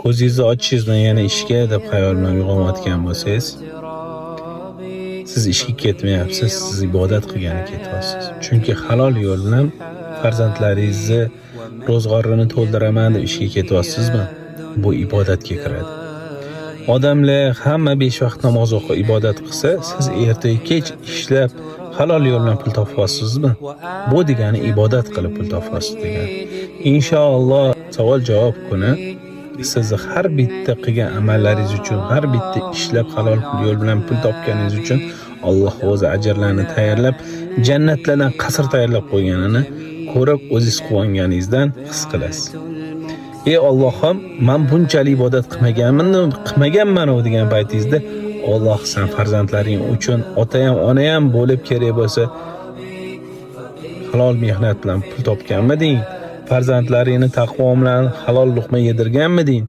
ko'zingizni ochishingizdan yana ishga deb xayol bilan uyg'onayotgan bo'lsangiz, siz ishga ketmayapsiz, siz ibodat qilgani ketyapsiz. Chunki halol yo'l bilan farzandlaringizni ro'zg'orini to'ldiraman deb ishga ketyapsizmi? Bu ibodatga kiradi. Odamlar hamma 5 vaqt namoz o'qib ibodat qilsa, siz ertaga kech ishlab halol yo'l bilan pul topyapsizmi? Bu degani ibodat qilib pul topyapsiz degani. Inshaalloh savol-javob kuni sizni har bitta qilgan amallaringiz uchun, har bitta ishlab halol yo'l bilan pul topganingiz uchun Alloh o'zi ajrlarni tayyorlab, jannatlardan qasr tayyorlab qo'yganini ko'rib, o'zingiz quvonganingizdan his qilasiz. Ey Allohim, men bunchalik ibodat qilmaganman degan paytingizda Alloh sen farzandlaring uchun ota ham, ona ham bo'lib kerak bo'lsa halol mehnat bilan pul topganmiding? Farzandlaringni taqvo bilan halol luqma yedirganmiding?